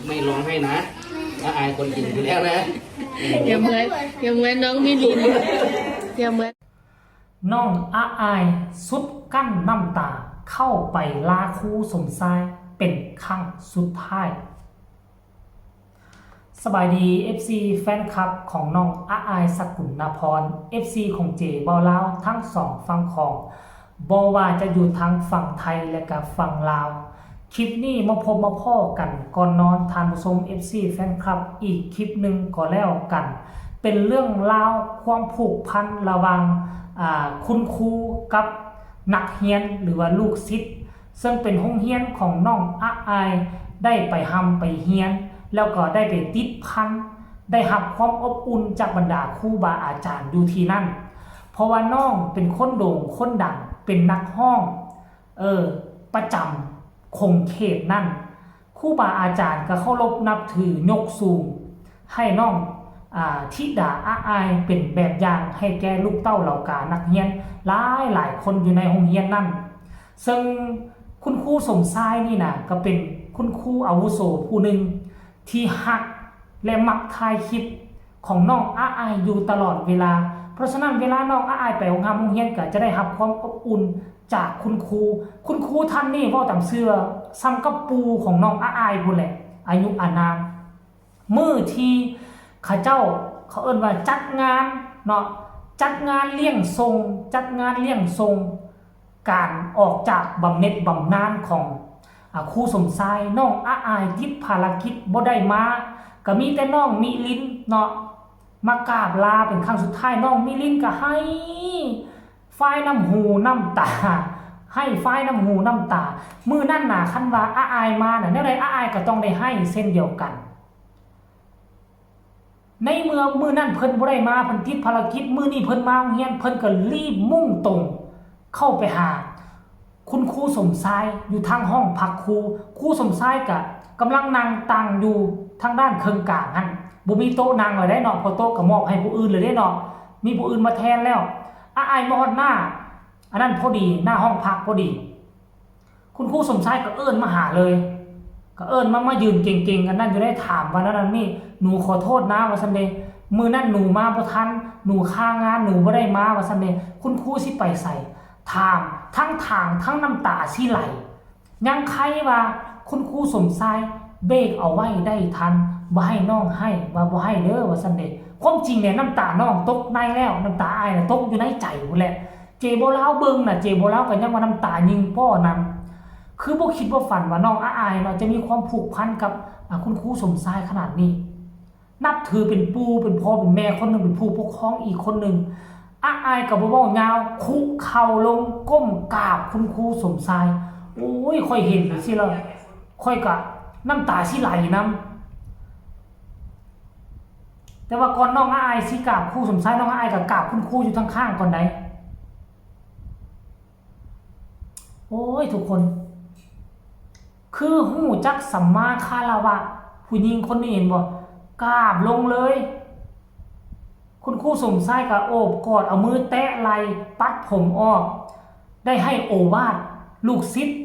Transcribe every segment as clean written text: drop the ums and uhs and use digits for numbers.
ไม่ร้องให้นะถ้าอายคนกินอยู่แล้วนะอย่าเหมือนน้องมิลินอย่าเหมือนน้องอายสุดกั้นน้ำตาเข้าไปลาครูสมชายเป็นครั้งสุดท้ายสบายดี FC แฟนคลับของน้องอายสกุลนพร FC ของเจบอลาวทั้งสองฝั่งของบอว่าจะอยู่ทั้งฝั่งไทยและกับฝั่งลาวคลิปนี้มาพบมาพ่อกันก่อนนอนทานผู้ชม FC แฟนคลับอีกคลิปหนึ่งก็แล้วกันเป็นเรื่องราวความผูกพันระหว่างคุณครูกับนักเรียนหรือว่าลูกศิษย์ซึ่งเป็นห้องเรียนของน้องอายได้ไปทำไปเรียนแล้วก็ได้ไปติดพันได้รับความอบอุ่นจากบรรดาครูบาอาจารย์อยู่ที่นั่นเพราะว่าน้องเป็นคนโด่งคนดังเป็นนักห้องประจำคงเขตนั่นครูบาอาจารย์ก็เคารพนับถือยกสูงให้น้องธิดาอายเป็นแบบอย่างให้แก่ลูกเต้าเหล่ากานักเรียนหลายคนอยู่ในโรงเรียนนั่นซึ่งคุณครูสมชายนี่นะก็เป็นคุณครูอาวุโสผู้หนึ่งที่ฮักและมักถ่ายคลิปของน้องอายอยู่ตลอดเวลาเพราะฉะนั้นเวลาน้องอายไปโรงเรียนก็จะได้รับความอบอุ่นจากคุณครูท่านนี่เว้าตามเสื้อซ้ำกับปูของน้องอายพุ่นแหละอายุอานามมื้อที่เขาเอิ้นว่าจัดงานเนาะจัดงานเลี้ยงทรงการออกจากบำเหน็จบำนาญของครูสมชายน้องอายติดภารกิจบ่ได้มาก็มีแต่น้องมิลินเนาะมากราบลาเป็นครั้งสุดท้ายน้องมิลินก็ให้ฝ้ายน้ำหูน้ำตาให้ฝ้ายน้ำหูน้ำตามื้อนั้นน่ะคันว่าอายมาน่ะแนวใดอายก็ต้องได้ให้เช่นเดียวกันในเมื่อมื้อนั้นเพิ่นบ่ได้มาเพิ่นติดภารกิจมื้อนี้เพิ่นมาโรงเรียนเพิ่นก็รีบมุ่งตรงเข้าไปหาคุณครูสมชายอยู่ทางห้องพักครูสมชายก็กำลังนั่งตั้งอยู่ทางด้านเครื่องกลางหั่นบ่มีโต๊ะนั่งไว้ได้เนาะพอโต๊ะก็มอบให้ผู้อื่นเลยได้เนาะมีผู้อื่นมาแทนแล้วอายมาฮอดหน้าอันนั้นพอดีหน้าห้องพักพอดีคุณครูสมชายก็เอิ้นมาหาเลยก็เอิ้นมายืนเก่งๆกันนั่นอยู่ได้ถามว่านั้นนี่หนูขอโทษนะว่าซั่นเด้มื้อนั้นหนูมาบ่ทันหนูค้างานหนูบ่ได้มาว่าซั่นเด้คุณครูสิไปใส่ถามทั้งน้ำตาสิไหลยังใครว่าคุณครูสมชายเบรกเอาไว้ได้ทันบ่ให้น้องให้ว่าบ่ให้เด้อว่าซั่นเด้ความจริงเนี่ยน้ำตาน้องตกในแล้วน้ำตาอายน่ะตกอยู่ในใจพุ่นแหละเจบ่ลาวเบิ่งน่ะเจบ่ลาวก็ยังว่าน้ำตายิงพ่อนำคือบ่คิดบ่ฝันว่าน้องอายเนาะจะมีความผูกพันกับคุณครูสมชายขนาดนี้นับถือเป็นปู่เป็นพ่อเป็นแม่คนนึงเป็นผู้ปกครองอีกคนนึงอายก็บ่เว้ายาวคุกเข่าลงก้มกราบคุณครูสมชายโอ้ยค่อยเห็นสิล่ะค่อยก็น้ำตาสิไหลนำแต่ว่าก่อนน้องอายสิกราบครูสมชายน้องอายก็กราบคุณครูอยู่ข้างๆก่อนได้โอ้ยทุกคนคือหูจักสัมมาคารวะผู้หญิงคนนี้เห็นบ่กราบลงเลยคุณครูสมชายก็โอบกอดเอามือแตะไหล่ปัดผมออกได้ให้โอวาทลูกศิษย์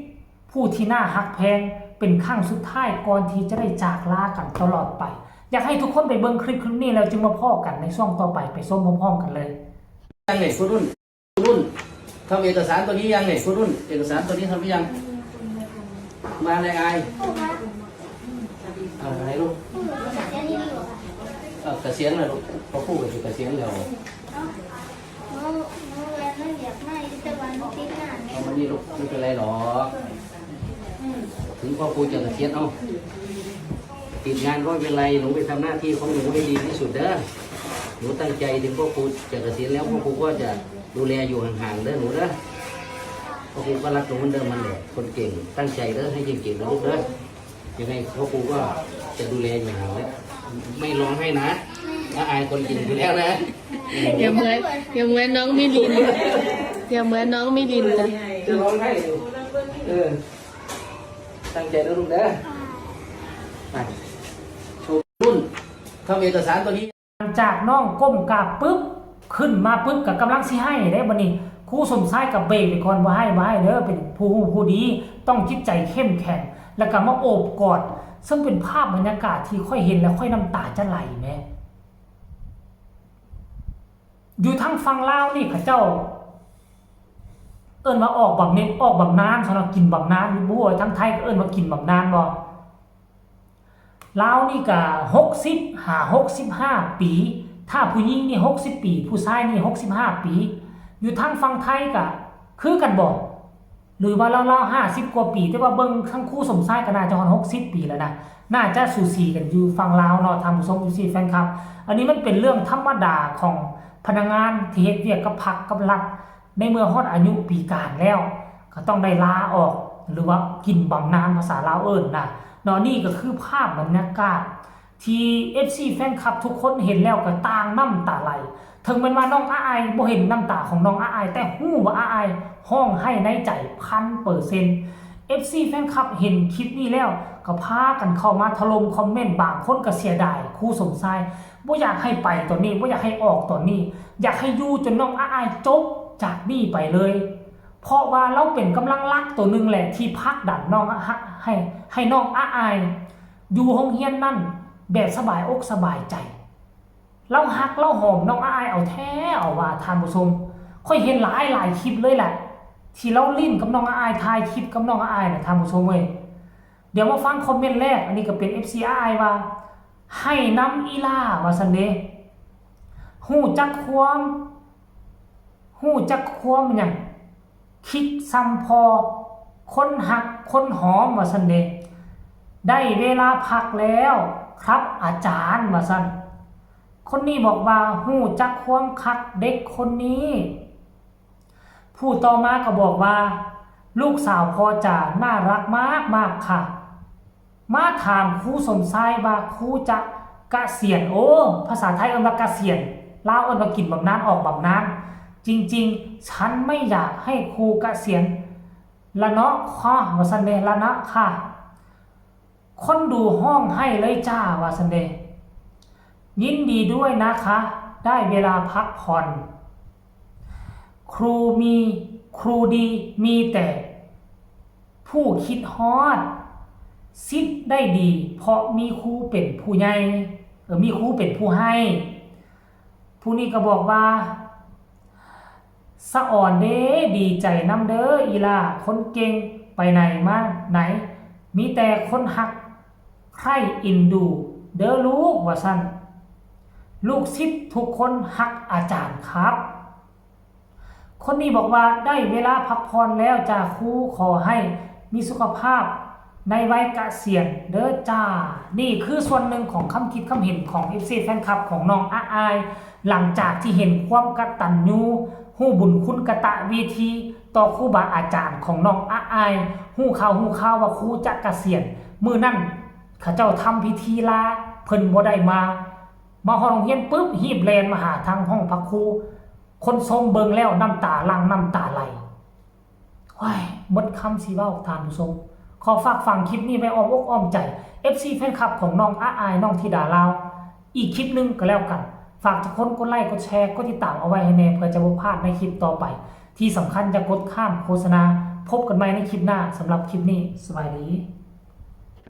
ผู้ที่น่าฮักแพงเป็นครั้งสุดท้ายก่อนที่จะได้จากลากันตลอดไปอยากให้ทุกคนไปเบิ่งคลิปนี้แล้วจึงมาพ้อกันในช่วงต่อไปไปส้มพร้อมๆกันเลยยังไงคุณรุ่นทำเอกสารตัวนี้ยังไงคุณรุ่นเอกสารตัวนี้ทำหรือยังมาเลยอายอะไรลูกเกษียณแล้วลูกพอพูดกับเกษียณแล้วเอามานี่ลูกไม่เป็นไรหรอกถึงพ่อครูจะเกษียณเอาติดงานก็ไม่เป็นไรหนูไปทำหน้าที่ของหนูให้ดีที่สุดเด้อหนูตั้งใจถึงพ่อครูจะเกษียณแล้วพ่อครูก็จะดูแลอยู่ห่างๆเด้อหนูเด้อพ่อครูก็รักหนูเหมือนเดิมมันเลยคนเก่งตั้งใจเด้อให้เก่งๆนะลูกเด้อยังไงพ่อครูก็จะดูแลอยู่ห่างแล้วไม่ร้องให้นะถ้าอายคนกินอยู่แล้วนะอย่าเหมือนน้องมิลินอย่าเหมือนน้องมิลินจะร้องให้อยู่ตั้งใจนะลูกเด้อไปโชว์รุ่นทำเอกสารตัวนี้จากน้องก้มกราบปึ๊บขึ้นมาปึ๊บกับกำลังสิให้ได้บัดนี้ครูสมชายกับเบรกไปก่อนบ่ให้เด้อเป็นผู้ดีต้องจิตใจเข้มแข็งแล้วก็มาโอบกอด ซึ่งเป็นภาพบรรยากาศที่ค่อยเห็นแล้วค่อยน้ำตาจะไหลแม่อยู่ทางฝั่งลาวนี่ข้าเจ้าเอิ้นมาออกบำเหน็จออกบำนาญสำหรับกินบำนาญอยู่บ่ทางไทยก็เอิ้นมากินบำนาญบ่ลาวนี่ก็65 ปีถ้าผู้หญิงนี่60 ปีผู้ชายนี่65 ปีอยู่ทางฝั่งไทยก็คือกันบ่หรือว่าเรา50กว่าปีแต่ว่าเบิ่งทั้งคู่สมชายก็น่าจะฮอด60 ปีแล้วนะน่าจะสูสีกันอยู่ฝั่งลาวเนาะทางผู้ชมFCแฟนคลับอันนี้มันเป็นเรื่องธรรมดาของพนักงานที่เฮ็ดเวียกกับพรรคกับรัฐในเมื่อฮอดอายุปีการแล้วก็ต้องได้ลาออกหรือว่ากินบำนาญภาษาลาวเอิ้นนะเนาะนี่ก็คือภาพบรรยากาศที่ FC แฟนคลับทุกคนเห็นแล้วก็ต่างน้ำตาไหลถึงแม้ว่าน้องอ้ายบ่เห็นน้ำตาของน้องอ้ายแต่ฮู้ว่าอ้ายห้องให้ในใจ 1,000% FC แฟนคลับเห็นคลิปนี้แล้วก็พากันเข้ามาถล่มคอมเมนต์บางคนก็เสียดายครูสมชายบ่อยากให้ไปตอนนี้บ่อยากให้ออกตอนนี้อยากให้อยู่จนน้องอ้ายจบจากนี่ไปเลยเพราะว่าเราเป็นกำลังรักตัวหนึ่งแหละที่พักดันน้องให้น้องอ้ายอยู่ห้องเรียนนั่นแบบสบายอกสบายใจเราฮักเราหอมน้องอ้ายเอาแท้เอาว่าท่านผู้ชมค่อยเห็นหลายคลิปเลยแหละที่เราลิ้นกับน้องอ้ายถ่ายคลิปกับน้องอ้ายนะท่านผู้ชมเว้ยเดี๋ยวมาฟังคอมเมนต์แรกอันนี้ก็เป็น FC อ้ายว่าให้น้ำอีล่าว่าซั่นเด้ฮู้จักความหยังคิดซ้ำพอคนหักคนหอมว่าซั่นเด้ได้เวลาพักแล้วครับอาจารย์ว่าซั่นคนนี้บอกว่าฮู้จักความคักเด็กคนนี้ผู้ต่อมาก็บอกว่าลูกสาวพอจะน่ารักมากค่ะมาถามครูสมชายว่าครูจะเกษียณโอ้ภาษาไทยเอิ้นว่าเกษียณลาวเอิ้นว่ากินบำนาญออกบำนาญจริงๆฉันไม่อยากให้ครูเกษียณละเนาะค่ะว่าซั่นเด้ละนะค่ะคนดูห้องให้เลยจ้าว่าซั่นเด้ยินดีด้วยนะคะได้เวลาพักผ่อนครูดีมีแต่ผู้คิดฮอดซิดได้ดีเพราะมีครูเป็นผู้ใหญ่มีครูเป็นผู้ให้ผู้นี้ก็บอกว่าสะอ่อนเด้ดีใจนำเด้ออีล่าคนเก่งไปไหนมาไหนมีแต่คนหักใครอินดูเด้อลูกว่าซั่นลูกศิษย์ทุกคนหักอาจารย์ครับคนนี้บอกว่าได้เวลาพักผ่อนแล้วจ้าครูขอให้มีสุขภาพในวัยเกษียณเด้อจ้านี่คือส่วนหนึ่งของคำคิดคำเห็นของ FC แฟนคลับของน้องอ้ายหลังจากที่เห็นความกตัญญูฮู้บุญคุณกตวิธีต่อครูบาอาจารย์ของน้องอ้ายฮู้ข่าวว่าครูจะเกษียณมื้อนั้นเขาเจ้าทำพิธีลาเพิ่นบ่ได้มาห้องเรียนปุ๊บหีบแลนมาหาทางห้องพักครูคนทรงเบิงแล้วน้ำตาลังน้ำตาไหลว้ายหมดคำสิเว้าท่านผู้ชมขอฝากฟังคลิปนี้ไว้อ้อมอกอ้อมใจ FC แฟนคลับของน้องอ้ายน้องธิดาลาวอีกคลิปนึงก็แล้วกันฝากทุกคนกดไลค์กดแชร์กดติดตามเอาไว้ให้แน่เพื่อจะบ่พลาดในคลิปต่อไปที่สำคัญจะกดข้ามโฆษณาพบกันใหม่ในคลิปหน้าสำหรับคลิปนี้สวัสดี